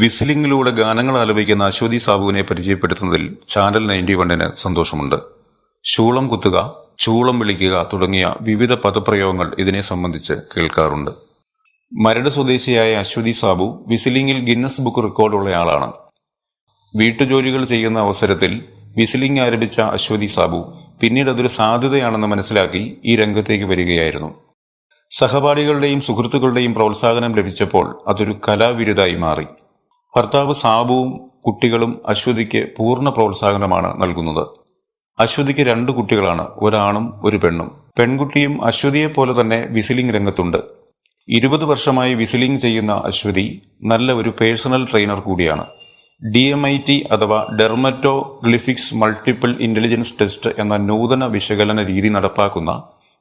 വിസിലിംഗിലൂടെ ഗാനങ്ങൾ ആലപിക്കുന്ന അശ്വതി സാബുവിനെ പരിചയപ്പെടുത്തുന്നതിൽ ചാനൽ 91-ന് സന്തോഷമുണ്ട്. ശൂളം കുത്തുക, ചൂളം വിളിക്കുക തുടങ്ങിയ വിവിധ പദപ്രയോഗങ്ങൾ ഇതിനെ സംബന്ധിച്ച് കേൾക്കാറുണ്ട്. മരട് സ്വദേശിയായ അശ്വതി സാബു വിസിലിംഗിൽ ഗിന്നസ് ബുക്ക് റെക്കോർഡുള്ളയാളാണ്. വീട്ടുജോലികൾ ചെയ്യുന്ന അവസരത്തിൽ വിസിലിംഗ് ആരംഭിച്ച അശ്വതി സാബു പിന്നീട് അതൊരു സാധ്യതയാണെന്ന് മനസ്സിലാക്കി ഈ രംഗത്തേക്ക് വരികയായിരുന്നു. സഹപാഠികളുടെയും സുഹൃത്തുക്കളുടെയും പ്രോത്സാഹനം ലഭിച്ചപ്പോൾ അതൊരു കലാവിരുതായി മാറി. ഭർത്താവ് സാബുവും കുട്ടികളും അശ്വതിക്ക് പൂർണ്ണ പ്രോത്സാഹനമാണ് നൽകുന്നത്. അശ്വതിക്ക് 2 കുട്ടികളാണ്, ഒരാണും ഒരു പെണ്ണും. പെൺകുട്ടിയും അശ്വതിയെപ്പോലെ തന്നെ വിസിലിംഗ് രംഗത്തുണ്ട്. 20 വർഷമായി വിസിലിംഗ് ചെയ്യുന്ന അശ്വതി നല്ല ഒരു പേഴ്സണൽ ട്രെയിനർ കൂടിയാണ്. DMIT അഥവാ ഡെർമറ്റോഗ്ലിഫിക്സ് മൾട്ടിപ്പിൾ ഇന്റലിജൻസ് ടെസ്റ്റ് എന്ന നൂതന വിശകലന രീതി നടപ്പാക്കുന്ന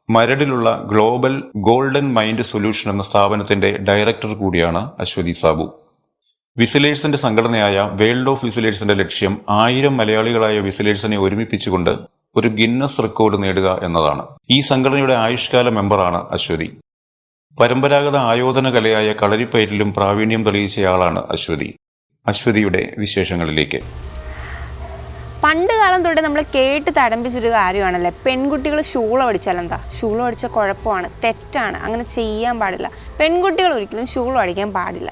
മരടിലുള്ള ഗ്ലോബൽ ഗോൾഡൻ മൈൻഡ് സൊല്യൂഷൻ എന്ന സ്ഥാപനത്തിന്റെ ഡയറക്ടർ കൂടിയാണ് അശ്വതി സാബു. വിസിലേഴ്സിന്റെ സംഘടനയായ വേൾഡ് ഓഫ് വിസിലേഴ്സിന്റെ ലക്ഷ്യം 1000 മലയാളികളായ വിസിലേഴ്സിനെ ഒരുമിപ്പിച്ചുകൊണ്ട് ഒരു ഗിന്നസ് റെക്കോർഡ് നേടുക എന്നതാണ്. ഈ സംഘടനയുടെ ആയുഷ്കാല മെമ്പറാണ് അശ്വതി. പരമ്പരാഗത ആയോധന കലയായ കളരിപ്പയറ്റിലും പ്രാവീണ്യം തെളിയിച്ചയാളാണ് അശ്വതി. അശ്വതിയുടെ വിശേഷങ്ങളിലേക്ക്. പണ്ട് കാലം തൊട്ട് നമ്മൾ കേട്ട് തടമ്പിച്ചൊരു കാര്യമാണല്ലേ, പെൺകുട്ടികൾ ഷൂള പഠിച്ചാൽ എന്താ, ഷൂള പഠിച്ച കുഴപ്പമാണ്, തെറ്റാണ്, അങ്ങനെ ചെയ്യാൻ പാടില്ല. പെൺകുട്ടികൾ ഒരിക്കലും ഷൂള പഠിക്കാൻ പാടില്ല.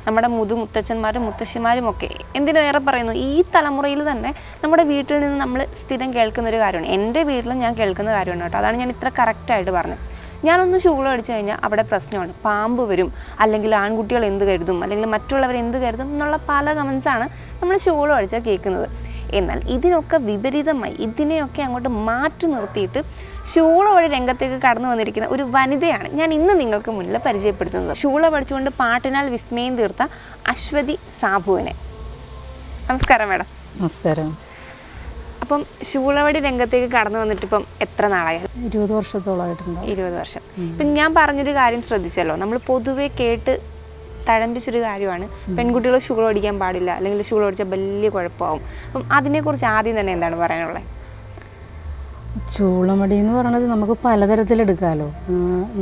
നമ്മുടെ മുത്തച്ഛന്മാരും മുത്തശ്ശിമാരും ഒക്കെ എന്തിനേറെ പറയുന്നു, ഈ തലമുറയിൽ തന്നെ നമ്മുടെ വീട്ടിൽ നിന്ന് നമ്മൾ സ്ഥിരം കേൾക്കുന്നൊരു കാര്യമാണ്. എൻ്റെ വീട്ടിലും ഞാൻ കേൾക്കുന്ന കാര്യമാണ് കേട്ടോ. അതാണ് ഞാൻ ഇത്ര കറക്റ്റായിട്ട് പറഞ്ഞത്. ഞാനൊന്ന് ഷൂള അടിച്ചു കഴിഞ്ഞാൽ അവിടെ പ്രശ്നമാണ്, പാമ്പ് വരും, അല്ലെങ്കിൽ ആൺകുട്ടികൾ എന്ത് കരുതും, അല്ലെങ്കിൽ മറ്റുള്ളവർ എന്ത് കരുതും എന്നുള്ള പല കമൻസാണ് നമ്മൾ ഷൂള അടിച്ചാൽ കേൾക്കുന്നത്. എന്നാൽ ഇതിനൊക്കെ വിപരീതമായി ഇതിനെയൊക്കെ അങ്ങോട്ട് മാറ്റി നിർത്തിയിട്ട് ഷൂള വഴി രംഗത്തേക്ക് കടന്നു വന്നിരിക്കുന്ന ഒരു വനിതയാണ് ഞാൻ ഇന്ന് നിങ്ങൾക്ക് മുന്നിൽ പരിചയപ്പെടുത്തുന്നത്. ഷൂള പഠിച്ചുകൊണ്ട് പാട്ടിനാൽ വിസ്മയം തീർത്ത അശ്വതി സാബുവിനെ. നമസ്കാരം മാഡം. നമസ്കാരം. അപ്പം ഷൂളവടി രംഗത്തേക്ക് കടന്നു വന്നിട്ട് ഇപ്പം എത്ര നാളായി? 20 വർഷത്തോളമായിട്ടുണ്ട്. 20 വർഷം. ഇപ്പം ഞാൻ പറഞ്ഞൊരു കാര്യം ശ്രദ്ധിച്ചല്ലോ, നമ്മൾ പൊതുവെ കേട്ട് തഴമ്പിച്ചൊരു കാര്യമാണ് പെൺകുട്ടികൾ ഷൂള പഠിക്കാൻ പാടില്ല, അല്ലെങ്കിൽ ഷൂള പഠിച്ചാൽ വലിയ കുഴപ്പമാവും. അപ്പം അതിനെക്കുറിച്ച് ആദ്യം തന്നെ എന്താണ് പറയാനുള്ളത്? ചൂളമടി എന്ന് പറയുന്നത് നമുക്ക് പലതരത്തിലെടുക്കാമല്ലോ.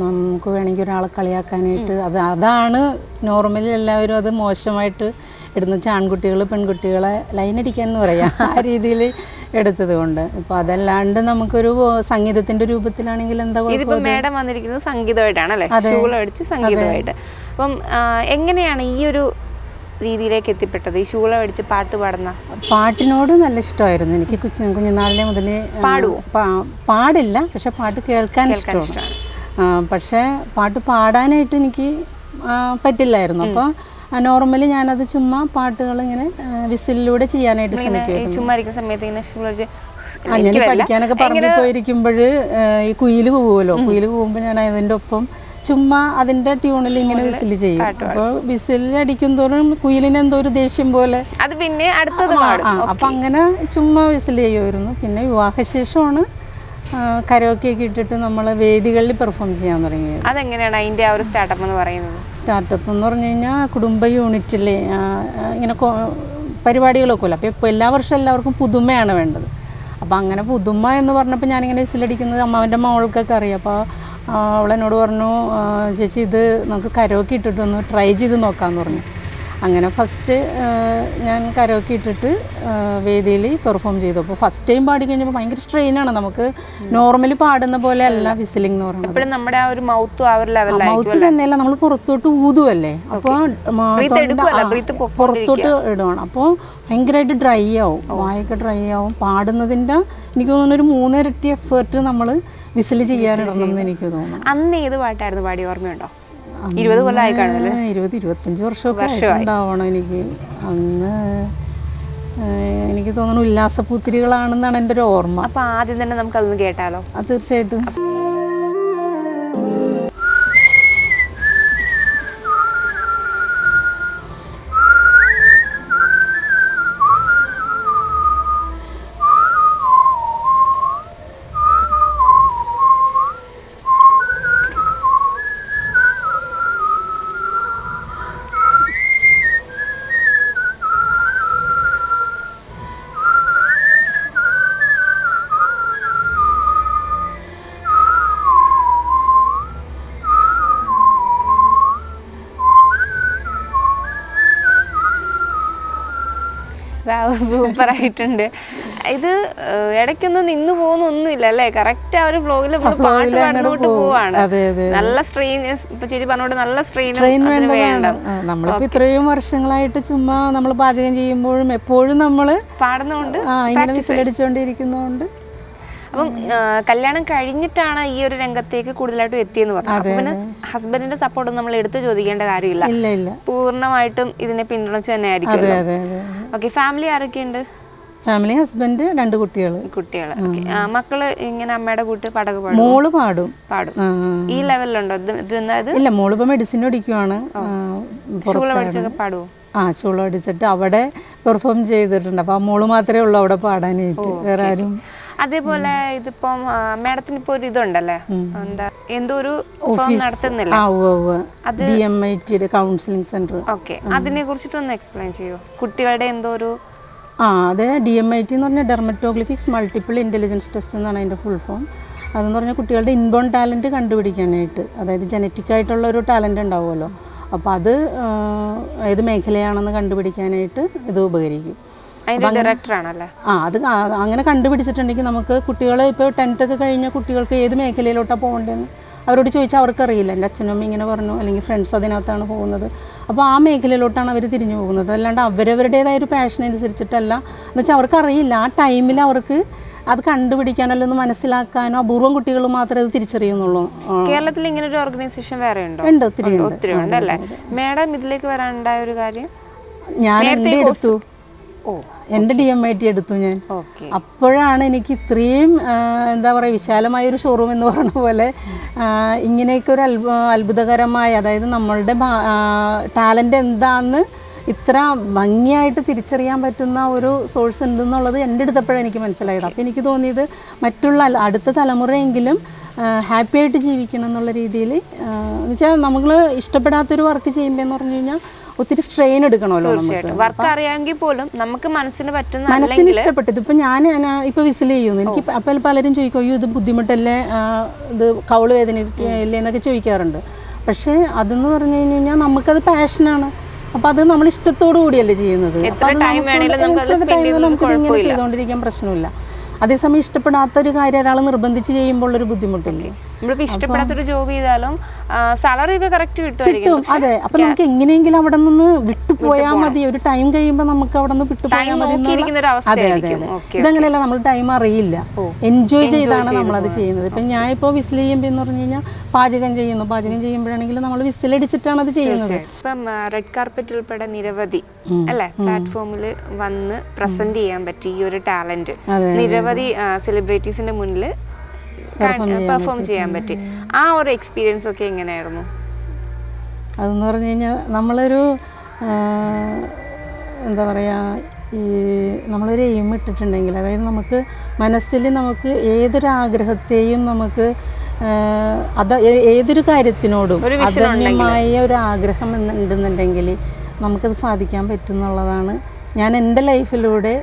നമുക്ക് വേണമെങ്കിൽ ഒരാളെ കളിയാക്കാനായിട്ട് അതാണ് നോർമലി എല്ലാവരും അത് മോശമായിട്ട് ഇടുന്ന. ആൺകുട്ടികൾ പെൺകുട്ടികളെ ലൈനടിക്കാന്ന് പറയാം, ആ രീതിയിൽ എടുത്തത് കൊണ്ട്. ഇപ്പോൾ അതല്ലാണ്ട് നമുക്കൊരു സംഗീതത്തിന്റെ രൂപത്തിലാണെങ്കിൽ എന്താ ഇതിപ്പോൾ മേഡം വന്നിരിക്കുന്നത് സംഗീതമായിട്ടാണല്ലേ, ഷൂള പഠിച്ച് സംഗീതമായിട്ട്. അപ്പം എങ്ങനെയാണ് ഈ ഒരു രീതിയിലേക്ക് എത്തിപ്പെട്ടത്? ഈ ഷൂള പഠിച്ച് പാട്ട് പാടുന്ന പാട്ടിനോട് നല്ല ഇഷ്ടമായിരുന്നു എനിക്ക്. കുഞ്ഞുനാളിലെ മുതൽ പാടില്ല, പക്ഷെ പാട്ട് കേൾക്കാൻ ഇഷ്ടമാണ്. പക്ഷേ പാട്ട് പാടാനായിട്ട് എനിക്ക് പറ്റില്ലായിരുന്നു. അപ്പോൾ നോർമലി ഞാനത് ചുമ്മാ പാട്ടുകൾ ഇങ്ങനെ വിസിലിലൂടെ ചെയ്യാനായിട്ട് ശ്രമിക്കുമായിരുന്നു. അങ്ങനെ പഠിക്കാനൊക്കെ പറമ്പിൽ പോയിരിക്കുമ്പോൾ ഈ കുയിൽ കൂവുമല്ലോ, കുയിൽ കൂവുമ്പോൾ ഞാൻ അതിൻ്റെ ഒപ്പം ചുമ്മാ അതിന്റെ ട്യൂണിൽ ഇങ്ങനെ വിസിൽ ചെയ്യും. അപ്പോൾ വിസിൽ അടിക്കും തോറും കുയിലിന് എന്തോ ഒരു ദേഷ്യം പോലെ അത് പിന്നെ അപ്പം അങ്ങനെ ചുമ്മാ വിസിൽ ചെയ്യുമായിരുന്നു. പിന്നെ വിവാഹശേഷമാണ് കരോക്കെ ഒക്കെ ഇട്ടിട്ട് നമ്മൾ വേദികളിൽ പെർഫോം ചെയ്യാൻ തുടങ്ങിയത്. അതെങ്ങനെയാണ് അതിൻ്റെ ആ ഒരു സ്റ്റാർട്ടപ്പ് എന്ന് പറയുന്നത്? സ്റ്റാർട്ടപ്പ് എന്ന് പറഞ്ഞു കഴിഞ്ഞാൽ കുടുംബ യൂണിറ്റിൽ ഇങ്ങനെ പരിപാടികളൊക്കെ ഇല്ല. അപ്പോൾ ഇപ്പോൾ എല്ലാ വർഷവും എല്ലാവർക്കും പുതുമയാണ് വേണ്ടത്. അപ്പോൾ അങ്ങനെ പുതുമ എന്ന് പറഞ്ഞപ്പോൾ ഞാനിങ്ങനെ വിസിലടിക്കുന്നത് അമ്മാവൻ്റെ മകൾക്കൊക്കെ അറിയാം. അപ്പോൾ അവളെന്നോട് പറഞ്ഞു, ചേച്ചി ഇത് നമുക്ക് കരോക്കെ ഇട്ടിട്ടൊന്ന് ട്രൈ ചെയ്ത് നോക്കാമെന്ന് പറഞ്ഞു. അങ്ങനെ ഫസ്റ്റ് ഞാൻ കരോക്കെ ഇട്ടിട്ട് വേദിയിൽ പെർഫോം ചെയ്തു. അപ്പോൾ ഫസ്റ്റ് ടൈം പാടി കഴിഞ്ഞപ്പോൾ ഭയങ്കര സ്ട്രെയിനാണ്. നമുക്ക് നോർമലി പാടുന്ന പോലെ അല്ല വിസിലിംഗ് എന്ന് പറയുന്നത്. നമ്മുടെ ആ ഒരു മൗത്ത് മൗത്ത് തന്നെയല്ല, നമ്മൾ പുറത്തോട്ട് ഊതുമല്ലേ, അപ്പോൾ പുറത്തോട്ട് ഇടുകയാണ്. അപ്പോൾ ഭയങ്കരമായിട്ട് ഡ്രൈ ആവും, വായൊക്കെ ഡ്രൈ ആവും. പാടുന്നതിൻ്റെ എനിക്ക് തോന്നുന്നു ഒരു 3 ഇരട്ടി എഫേർട്ട് നമ്മൾ വിസിൽ ചെയ്യാനിടണം എന്ന് എനിക്ക് തോന്നുന്നു. അന്ന് ഏത് പാട്ടായിരുന്നു പാടി, ഓർമ്മയുണ്ടോ? 20 കൊല്ലമായി കാണുമല്ലേ? 20-25 വർഷമൊക്കെ ആയിട്ടുണ്ടാവണം എനിക്ക്. അന്ന് എനിക്ക് തോന്നുന്നു ഉല്ലാസപൂത്തിരികളാണെന്നാണ് എൻ്റെ ഒരു ഓർമ്മ. അപ്പോൾ ആദ്യം തന്നെ നമുക്ക് അതൊന്ന് കേട്ടാലോ? തീർച്ചയായിട്ടും. സൂപ്പർ ആയിട്ടുണ്ട്. ഇത് ഇടയ്ക്കൊന്നും നിന്ന് പോകുന്നൊന്നുമില്ല അല്ലേ? കറക്റ്റ് ആ ഒരു ഫ്ലോയിൽ പാട്ട് പാടുന്നോട്ട് പോവാണ്. നല്ല സ്ട്രെയിൻ, ഇപ്പൊ ചേച്ചി പറഞ്ഞോട്ട് നല്ല സ്ട്രെയിൻ വേണം. നമ്മളിപ്പോ ഇത്രയും വർഷങ്ങളായിട്ട് ചുമ്മാ നമ്മൾ പാചകം ചെയ്യുമ്പോഴും എപ്പോഴും നമ്മള് പാടുന്നോണ്ട് ഇങ്ങനെ വിസിലടിച്ചുകൊണ്ടിരിക്കുന്നതുകൊണ്ട്. അപ്പം കല്യാണം കഴിഞ്ഞിട്ടാണ് ഈ ഒരു രംഗത്തേക്ക് കൂടുതലായിട്ടും എത്തിയെന്ന് പറഞ്ഞു. അപ്പൊ പിന്നെ ഹസ്ബൻഡിന്റെ സപ്പോർട്ട് നമ്മൾ എടുത്തു ചോദിക്കേണ്ട കാര്യമില്ല, പൂർണ്ണമായിട്ടും ഇതിനെ പിന്തുണച്ച് തന്നെ ആയിരിക്കും. ഓക്കെ, ഫാമിലി ആരൊക്കെയുണ്ട്? ഫാമിലി ഹസ്ബൻഡ്, 2 കുട്ടികള്. മക്കള് ഇങ്ങനെ അമ്മയുടെ കൂട്ട് പാടൊക്കെ പാടും? മോള് പാടും. ഈ ലെവലിലുണ്ടോ? ഇല്ല, മോളിപ്പോ മെഡിസിൻ പഠിക്കുവാണ്. പാടുവോ? ചൂള പഠിച്ചിട്ട് അവിടെ പെർഫോം ചെയ്തിട്ടുണ്ട്. അപ്പൊ മോള് മാത്രമേ ഉള്ളൂ അവിടെ പാടാനായിട്ട്, വേറെ ആരും. അതേപോലെ ഇതിപ്പം മാഡത്തിന് ഇപ്പൊ ഒരു ഇതുണ്ടല്ലേ, എന്താ എന്തോ ഒരു നടത്തുന്നില്ല, DMIT കൗൺസിലിംഗ് സെന്റർ. ഓക്കെ, അതിനെ കുറിച്ചിട്ടൊന്ന് എക്സ്പ്ലെയിൻ ചെയ്യോ? കുട്ടികളുടെ എന്തോ ഒരു അത് DMIT എന്ന് പറഞ്ഞാൽ ഡെർമറ്റോഗ്ലിഫിക്സ് മൾട്ടിപ്പിൾ ഇൻ്റലിജൻസ് ടെസ്റ്റ് എന്നാണ് അതിൻ്റെ ഫുൾ ഫോം. അതെന്ന് പറഞ്ഞാൽ കുട്ടികളുടെ ഇൻബോൺ ടാലൻറ്റ് കണ്ടുപിടിക്കാനായിട്ട്, അതായത് ജനറ്റിക് ആയിട്ടുള്ള ഒരു ടാലൻറ്റ് ഉണ്ടാവുമല്ലോ, അപ്പോൾ അത് ഏത് മേഖലയാണെന്ന് കണ്ടുപിടിക്കാനായിട്ട് ഇത് ഉപകരിക്കും. ഡയറക്ടറാണല്ലേ? അത് അങ്ങനെ കണ്ടുപിടിച്ചിട്ടുണ്ടെങ്കിൽ നമുക്ക് കുട്ടികൾ ഇപ്പോൾ 10th ഒക്കെ കഴിഞ്ഞ കുട്ടികൾക്ക് ഏത് മേഖലയിലോട്ടാണ് പോകേണ്ടതെന്ന് അവരോട് ചോദിച്ചാൽ അവർക്കറിയില്ല. എൻ്റെ അച്ഛനും അമ്മ ഇങ്ങനെ പറഞ്ഞു, അല്ലെങ്കിൽ ഫ്രണ്ട്സ് അതിനകത്താണ് പോകുന്നത്. അപ്പോൾ ആ മേഖലയിലോട്ടാണ് അവർ തിരിഞ്ഞു പോകുന്നത്. അല്ലാണ്ട് അവരവരുടേതായ ഒരു പാഷൻ അനുസരിച്ചിട്ടല്ല. എന്ന് വെച്ചാൽ അവർക്കറിയില്ല ആ ടൈമിൽ അവർക്ക് അത് കണ്ടുപിടിക്കാനല്ലോ ഒന്ന് മനസ്സിലാക്കാനോ അപൂർവം കുട്ടികൾ മാത്രമേ അത് തിരിച്ചറിയുന്നുള്ളൂ. കേരളത്തിൽ ഇങ്ങനെ ഒരു ഓർഗനൈസേഷൻ വേറെ ഉണ്ടോ? ഉണ്ട്, ഒത്തിരി ഉണ്ട് അല്ലേ? മാഡം ഇതിലേക്ക് വരാനുണ്ടായ ഒരു കാര്യം? ഞാൻ എൻ്റെ എടുത്തു, എൻ്റെ DMIT എടുത്തു ഞാൻ. അപ്പോഴാണ് എനിക്ക് ഇത്രയും എന്താ പറയുക വിശാലമായൊരു ഷോറൂം എന്ന് പറഞ്ഞ പോലെ ഇങ്ങനെയൊക്കെ ഒരു അത്ഭുതകരമായ, അതായത് നമ്മളുടെ ടാലൻ്റ് എന്താണെന്ന് ഇത്ര ഭംഗിയായിട്ട് തിരിച്ചറിയാൻ പറ്റുന്ന ഒരു സോഴ്സ് ഉണ്ടെന്നുള്ളത് എൻ്റെ അടുത്തപ്പോഴാണ് എനിക്ക് മനസ്സിലായത്. അപ്പോൾ എനിക്ക് തോന്നിയത് മറ്റുള്ള അടുത്ത തലമുറയെങ്കിലും ഹാപ്പി ആയിട്ട് ജീവിക്കണം എന്നുള്ള രീതിയിൽ. എന്ന് വെച്ചാൽ നമ്മൾ ഇഷ്ടപ്പെടാത്തൊരു വർക്ക് ചെയ്യുമ്പോൾ എന്ന് പറഞ്ഞു കഴിഞ്ഞാൽ ഒത്തിരി സ്ട്രെയിൻ എടുക്കണമല്ലോ നമുക്ക്. വർക്ക് അറിയാമെങ്കിൽ പോലും നമുക്ക് മനസ്സിന് ഇഷ്ടപ്പെട്ടത്. ഇപ്പം ഞാൻ ഇപ്പോൾ വിസിൽ ചെയ്യുന്നു, എനിക്ക് അപ്പോൾ പലരും ചോദിക്കും, അയ്യോ ഇത് ബുദ്ധിമുട്ടല്ലേ, ഇത് കൗള് വേദനയില്ലേ എന്നൊക്കെ ചോദിക്കാറുണ്ട്. പക്ഷേ അതെന്ന് പറഞ്ഞു കഴിഞ്ഞാൽ നമുക്കത് പാഷനാണ്. അപ്പോൾ അത് നമ്മൾ ഇഷ്ടത്തോടു കൂടിയല്ലേ ചെയ്യുന്നത്. അപ്പോൾ അത് നമുക്ക് ഇങ്ങനെ ചെയ്തുകൊണ്ടിരിക്കാൻ പ്രശ്നമില്ല. അതേസമയം ഇഷ്ടപ്പെടാത്തൊരു കാര്യം ഒരാൾ നിർബന്ധിച്ച് ചെയ്യുമ്പോൾ ഒരു ബുദ്ധിമുട്ടില്ലേ? ഇഷ്ടപ്പെടാത്തൊരു ജോബ് ചെയ്താലും സാലറി ഒക്കെ കറക്റ്റ് കിട്ടും. അതെ, അപ്പൊ നമുക്ക് എങ്ങനെയെങ്കിലും അവിടെ നിന്ന് വിട്ടുപോയാൽ മതി. ഒരു ടൈം കഴിയുമ്പോൾ നമുക്ക് അവിടെ നിന്ന് വിട്ടുപോയാൽ മതി. അതെ അതെ അതെ, ഇതങ്ങനെയല്ല, നമ്മൾ ടൈം അറിയില്ല. എൻജോയ് ചെയ്താണ് നമ്മളത് ചെയ്യുന്നത്. ഇപ്പം ഞാൻ ഇപ്പോൾ വിസിൽ ചെയ്യുമ്പോൾ എന്ന് പറഞ്ഞു കഴിഞ്ഞാൽ പാചകം ചെയ്യുമ്പോഴാണെങ്കിലും നമ്മൾ വിസിലടിച്ചിട്ടാണ് അത് ചെയ്യുന്നത്. ഇപ്പം റെഡ് കാർപ്പറ്റ് ഉൾപ്പെടെ നിരവധി അല്ലെ പ്ലാറ്റ്ഫോമിൽ വന്ന് പ്രസന്റ് ചെയ്യാൻ പറ്റി ഈ ഒരു ടാലന്റ്. നിരവധി സെലിബ്രിറ്റീസിന്റെ മുന്നിൽ പെർഫോം ചെയ്യാൻ പറ്റി. ആ ഒരു എക്സ്പീരിയൻസ് ഒക്കെ എങ്ങനെയായിരുന്നു? അതെന്ന് പറഞ്ഞു കഴിഞ്ഞാൽ നമ്മളൊരു എന്താ പറയുക, ഈ നമ്മളൊരു എയിം ഇട്ടിട്ടുണ്ടെങ്കിൽ, അതായത് നമുക്ക് മനസ്സിൽ നമുക്ക് ഏതൊരു ആഗ്രഹത്തെയും നമുക്ക് ഏതൊരു കാര്യത്തിനോടും അദമ്യമായ ഒരു ആഗ്രഹം ഉണ്ടെന്നുണ്ടെങ്കിൽ നമുക്കത് സാധിക്കാൻ പറ്റും എന്നുള്ളതാണ് ഞാൻ എൻ്റെ ലൈഫിലൂടെ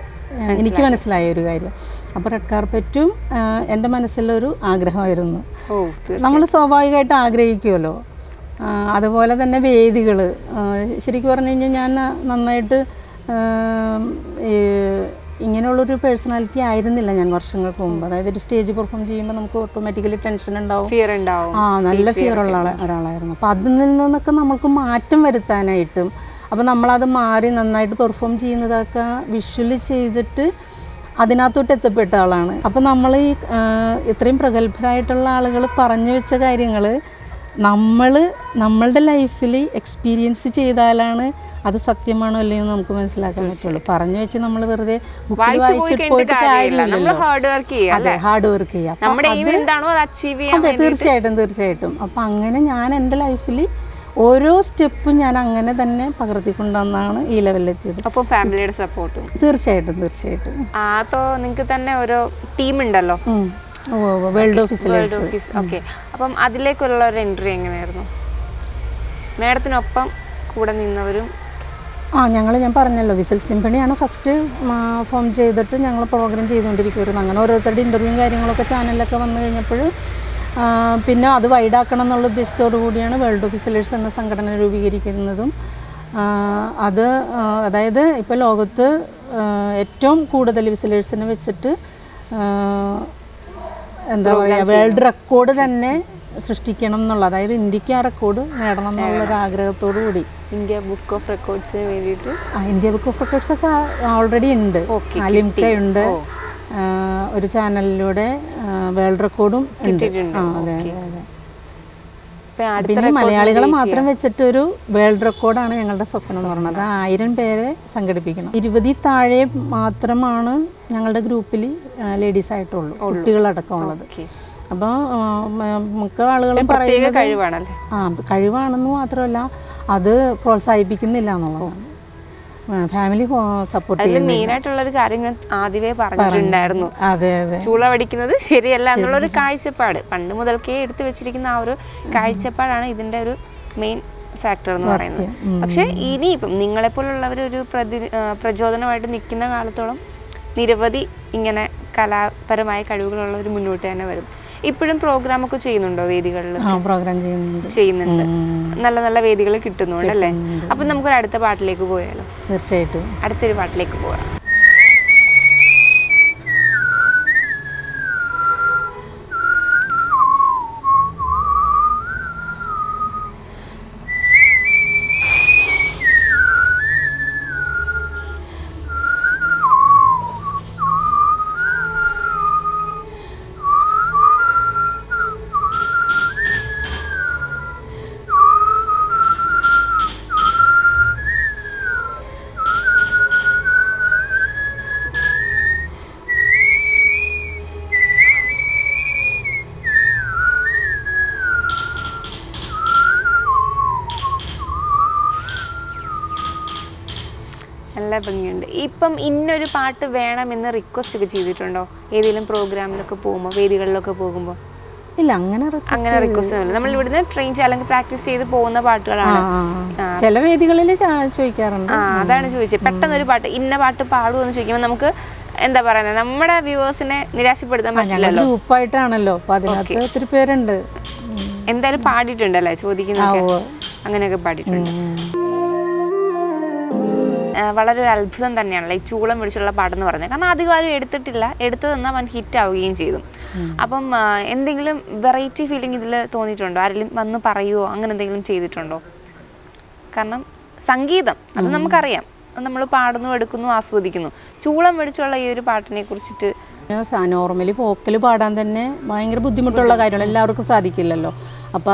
എനിക്ക് മനസ്സിലായ ഒരു കാര്യം. അപ്പോൾ റെഡ് കാർപ്പറ്റും എൻ്റെ മനസ്സിലൊരു ആഗ്രഹമായിരുന്നു. നമ്മൾ സ്വാഭാവികമായിട്ട് ആഗ്രഹിക്കുമല്ലോ. അതുപോലെ തന്നെ വേദികൾ, ശരിക്കും പറഞ്ഞു കഴിഞ്ഞാൽ ഞാൻ നന്നായിട്ട് ഇങ്ങനെയുള്ളൊരു പേഴ്സണാലിറ്റി ആയിരുന്നില്ല ഞാൻ വർഷങ്ങൾക്ക് മുമ്പ്. അതായത് ഒരു സ്റ്റേജ് പെർഫോം ചെയ്യുമ്പോൾ നമുക്ക് ഓട്ടോമാറ്റിക്കലി ടെൻഷൻ ഉണ്ടാവും, നല്ല ഫിയർ ഉള്ള ഒരാളായിരുന്നു. അപ്പോൾ അതിൽ നിന്നൊക്കെ നമുക്ക് മാറ്റം വരുത്താനായിട്ടും, അപ്പോൾ നമ്മളത് മാറി നന്നായിട്ട് പെർഫോം ചെയ്യുന്നതൊക്കെ വിഷ്വലി ചെയ്തിട്ട് അതിനകത്തോട്ട് എത്തപ്പെട്ട ആളാണ്. അപ്പോൾ നമ്മൾ ഈ ഇത്രയും പ്രഗത്ഭരായിട്ടുള്ള ആളുകൾ പറഞ്ഞു വെച്ച കാര്യങ്ങൾ നമ്മളുടെ ലൈഫിൽ എക്സ്പീരിയൻസ് ചെയ്താലാണ് അത് സത്യമാണോ അല്ലയോ നമുക്ക് മനസ്സിലാക്കാൻ പറ്റുള്ളൂ. പറഞ്ഞു വെച്ച് നമ്മൾ വെറുതെ ബുക്കിൽ വായിച്ചിട്ട് പോയിട്ട് കാര്യമില്ലല്ലോ. അതെ, ഹാർഡ് വർക്ക് ചെയ്യാം. അതെ, തീർച്ചയായിട്ടും. അപ്പം അങ്ങനെ ഞാൻ എൻ്റെ ലൈഫിൽ ഓരോ സ്റ്റെപ്പും ഞാൻ അങ്ങനെ തന്നെ പകർത്തിക്കൊണ്ടുവന്നാണ് ഈ ലെവലിലെത്തിയത്. അപ്പോൾ ഫാമിലിയുടെ സപ്പോർട്ടും തീർച്ചയായിട്ടും. അപ്പോൾ നിങ്ങൾക്ക് തന്നെ ഓരോ ടീം ഉണ്ടല്ലോ, വേൾഡ് ഓഫീസ്. ഓക്കെ, അപ്പം അതിലേക്കുള്ള ഒരു എൻട്രി എങ്ങനെയായിരുന്നു? മാഡത്തിനൊപ്പം കൂടെ നിന്നവരും? ഞാൻ പറഞ്ഞല്ലോ, വിസിൽ സിംഫണിയാണ് ഫസ്റ്റ് ഫോം ചെയ്തിട്ട് ഞങ്ങൾ പ്രോഗ്രാം ചെയ്തുകൊണ്ടിരിക്കുമായിരുന്നു. അങ്ങനെ ഓരോരുത്തരുടെ ഇൻ്റർവ്യൂവും കാര്യങ്ങളൊക്കെ ചാനലിലൊക്കെ വന്നു കഴിഞ്ഞപ്പോൾ പിന്നെ അത് വൈഡാക്കണം എന്നുള്ള ഉദ്ദേശത്തോടു കൂടിയാണ് വേൾഡ് ഓഫീസേഴ്സ് എന്ന സംഘടന രൂപീകരിക്കുന്നതും. അതായത് ഇപ്പോൾ ലോകത്ത് ഏറ്റവും കൂടുതൽ വിസിലേഴ്സിനെ വെച്ചിട്ട് എന്താ പറയുക വേൾഡ് റെക്കോർഡ് തന്നെ സൃഷ്ടിക്കണം എന്നുള്ള, അതായത് ഇന്ത്യക്ക് ആ റെക്കോർഡ് നേടണം എന്നുള്ളൊരു ആഗ്രഹത്തോടു കൂടി ഇന്ത്യ ബുക്ക് ഓഫ് റെക്കോർഡ്സിന് വേണ്ടിയിട്ട് ഇന്ത്യ ബുക്ക് ഓഫ് റെക്കോർഡ്സ് ഒക്കെ ഓൾറെഡി ഉണ്ട്. ലിംകയുണ്ട്, ഒരു ചാനലിലൂടെ വേൾഡ് റെക്കോർഡും ഉണ്ട്. അതെ അതെ അതെ. പിന്നെ മലയാളികളെ മാത്രം വെച്ചിട്ടൊരു വേൾഡ് റെക്കോർഡാണ് ഞങ്ങളുടെ സ്വപ്നം എന്ന് പറയുന്നത്. 1000 പേരെ സംഘടിപ്പിക്കണം. 20 താഴെ മാത്രമാണ് ഞങ്ങളുടെ ഗ്രൂപ്പിൽ ലേഡീസ് ആയിട്ടുള്ളൂ, കുട്ടികളടക്കമുള്ളത്. അപ്പോൾ മിക്ക ആളുകളും പറയുന്നത് കഴിവാണെന്ന് മാത്രമല്ല അത് പ്രോത്സാഹിപ്പിക്കുന്നില്ല എന്നുള്ളതാണ്. ഫാമിലി സപ്പോർട്ട് ചെയ്യുന്നത് മെയിനായിട്ടുള്ളൊരു കാര്യം ഞാൻ ആദ്യമേ പറഞ്ഞിട്ടുണ്ടായിരുന്നു. അതെ അതെ, ചൂള പഠിക്കുന്നത് ശരിയല്ല എന്നുള്ളൊരു കാഴ്ചപ്പാട് പണ്ട് മുതൽക്കേ എടുത്തു വെച്ചിരിക്കുന്ന ആ ഒരു കാഴ്ചപ്പാടാണ് ഇതിൻ്റെ ഒരു മെയിൻ ഫാക്ടർ എന്ന് പറയുന്നത്. പക്ഷെ ഇനിയിപ്പം നിങ്ങളെപ്പോലുള്ളവർ ഒരു പ്രചോദനമായിട്ട് നിൽക്കുന്ന കാലത്തോളം നിരവധി ഇങ്ങനെ കലാപരമായ കഴിവുകളുള്ളവർ മുന്നോട്ട് തന്നെ വരും. ഇപ്പോഴും പ്രോഗ്രാമൊക്കെ ചെയ്യുന്നുണ്ടോ വേദികളിൽ? പ്രോഗ്രാം ചെയ്യുന്നുണ്ട്. നല്ല നല്ല വേദികൾ കിട്ടുന്നുണ്ട് അല്ലേ? അപ്പം നമുക്കൊരു അടുത്ത പാട്ടിലേക്ക് പോയാലോ? തീർച്ചയായിട്ടും അടുത്തൊരു പാട്ടിലേക്ക് പോകാം. നല്ല ഭംഗിയുണ്ട്. ഇപ്പം ഇന്നൊരു പാട്ട് വേണമെന്ന് റിക്വസ്റ്റ് ഒക്കെ ചെയ്തിട്ടുണ്ടോ ഏതെങ്കിലും പ്രോഗ്രാമിലൊക്കെ പോകുമ്പോൾ, വേദികളിലൊക്കെ പോകുമ്പോൾ? ഇല്ല, അങ്ങനെ റിക്വസ്റ്റ് ഒന്നുമില്ല. നമ്മൾ ഇവിടുന്ന് ട്രെയിൻ അല്ലെങ്കിൽ പ്രാക്ടീസ് ചെയ്ത് പോകുന്ന പാട്ടുകളാണ്. ചില വേദികളിൽ ചോദിക്കാറുണ്ട്. അതാണ് ചോദിച്ചത്. പെട്ടെന്നൊരു പാട്ട് ഇന്ന പാട്ട് പാടുമെന്ന് ചോദിക്കുമ്പോൾ നമുക്ക് എന്താ പറയുന്നത്, നമ്മുടെ വ്യൂവേഴ്സിനെ നിരാശപ്പെടുത്താൻ പറ്റില്ലല്ലോ. ഗ്രൂപ്പായിട്ടാണല്ലോ, അപ്പൊ അതിനകത്ത് ഒത്തിരി പേരുണ്ട്. എന്തായാലും പാടിയിട്ടുണ്ടല്ലേ ചോദിക്കുന്നത്? അങ്ങനെയൊക്കെ പാടിയിട്ടുണ്ട്. വളരെ ഒരു അത്ഭുതം തന്നെയാണല്ലോ ഈ ചൂളം പിടിച്ചുള്ള പാട്ടെന്ന് പറഞ്ഞത്. കാരണം അധികം ആരും എടുത്തിട്ടില്ല, എടുത്തു തന്നാൽ വൻ ഹിറ്റ് ആവുകയും ചെയ്തു. അപ്പം എന്തെങ്കിലും വെറൈറ്റി ഫീലിംഗ് ഇതിൽ തോന്നിയിട്ടുണ്ടോ? ആരെങ്കിലും വന്ന് പറയുമോ, അങ്ങനെ എന്തെങ്കിലും ചെയ്തിട്ടുണ്ടോ? കാരണം സംഗീതം അത് നമുക്കറിയാം, നമ്മൾ പാടുന്നു, എടുക്കുന്നു, ആസ്വദിക്കുന്നു. ചൂളം പിടിച്ചുള്ള ഈ ഒരു പാട്ടിനെ കുറിച്ചിട്ട് നോർമലി വോക്കൽ പാടാൻ തന്നെ ഭയങ്കര ബുദ്ധിമുട്ടുള്ള കാര്യമാണ്, എല്ലാവർക്കും സാധിക്കില്ലല്ലോ. അപ്പോൾ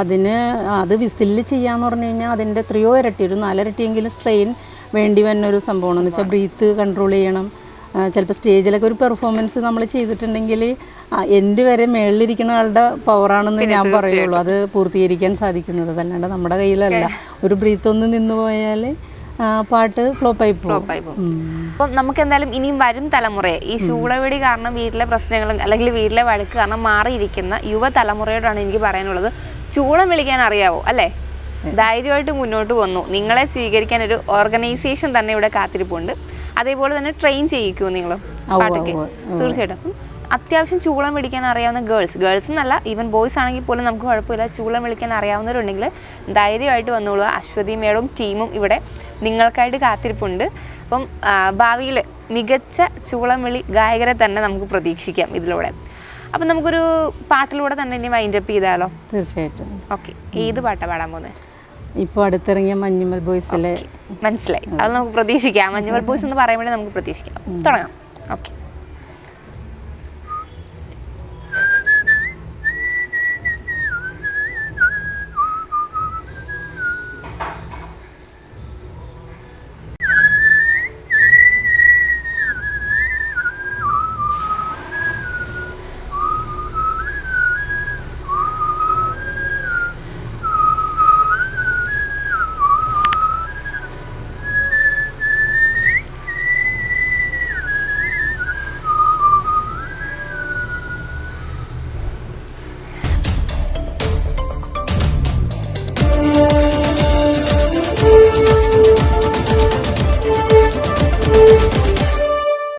അത് വിസിലിൽ ചെയ്യാന്ന് പറഞ്ഞു കഴിഞ്ഞാൽ അതിൻ്റെ എത്രയോ ഇരട്ടി, ഒരു 4 ഇരട്ടിയെങ്കിലും സ്ട്രെയിൻ വേണ്ടി വരുന്നൊരു സംഭവമാണെന്ന് വെച്ചാൽ ബ്രീത്ത് കൺട്രോൾ ചെയ്യണം. ചിലപ്പോൾ സ്റ്റേജിലൊക്കെ ഒരു പെർഫോമൻസ് നമ്മൾ ചെയ്തിട്ടുണ്ടെങ്കിൽ എൻ്റെ വരെ മേളിലിരിക്കുന്ന ആളുടെ പവറാണെന്ന് ഞാൻ പറയുള്ളൂ അത് പൂർത്തീകരിക്കാൻ സാധിക്കുന്നത്. അതല്ലാണ്ട് നമ്മുടെ കയ്യിലല്ല. ഒരു ബ്രീത്ത് ഒന്ന് നിന്ന് പോയാൽ പാട്ട് ഫ്ലോപ്പായി പോകും. അപ്പം നമുക്ക് എന്തായാലും ഇനിയും വരും തലമുറയെ ഈ ചൂളവെടി കാരണം വീട്ടിലെ പ്രശ്നങ്ങളും അല്ലെങ്കിൽ വീട്ടിലെ വഴക്ക് കാരണം മാറിയിരിക്കുന്ന യുവതലമുറയോടാണ് എനിക്ക് പറയാനുള്ളത്. ചൂളം വിളിക്കാൻ അറിയാവോ അല്ലേ? ധൈര്യമായിട്ട് മുന്നോട്ട് വന്നു. നിങ്ങളെ സ്വീകരിക്കാൻ ഒരു ഓർഗനൈസേഷൻ തന്നെ ഇവിടെ കാത്തിരിപ്പുണ്ട്. അതേപോലെ തന്നെ ട്രെയിൻ ചെയ്യിക്കുമോ നിങ്ങൾ പാട്ടൊക്കെ? തീർച്ചയായിട്ടും. അപ്പം അത്യാവശ്യം ചൂളം വിളിക്കാൻ അറിയാവുന്ന ഗേൾസ് എന്നല്ല, ഈവൻ ബോയ്സ് ആണെങ്കിൽ പോലും നമുക്ക് കുഴപ്പമില്ല. ചൂളം വിളിക്കാൻ അറിയാവുന്നവരുണ്ടെങ്കിൽ ധൈര്യമായിട്ട് വന്നോളൂ. അശ്വതി മേഡവും ടീമും ഇവിടെ നിങ്ങൾക്കായിട്ട് കാത്തിരിപ്പുണ്ട്. അപ്പം ഭാവിയിൽ മികച്ച ചൂളം വിളി ഗായകരെ തന്നെ നമുക്ക് പ്രതീക്ഷിക്കാം ഇതിലൂടെ. അപ്പം നമുക്കൊരു പാട്ടിലൂടെ തന്നെ ഇനി വൈൻഡപ്പ് ചെയ്താലോ? തീർച്ചയായിട്ടും. ഓക്കെ, ഏത് പാട്ടാണ് പാടാൻ പോകുന്നത്? ഇപ്പോൾ അടുത്തിറങ്ങിയ മഞ്ഞുമൽ ബോയ്സിലെ. മനസ്സിലായി, അത് നമുക്ക് പ്രതീക്ഷിക്കാം. മഞ്ഞുമൽ ബോയ്സ് എന്ന് പറയുമ്പോഴേ നമുക്ക് പ്രതീക്ഷിക്കാം. തുടങ്ങാം. ഓക്കെ.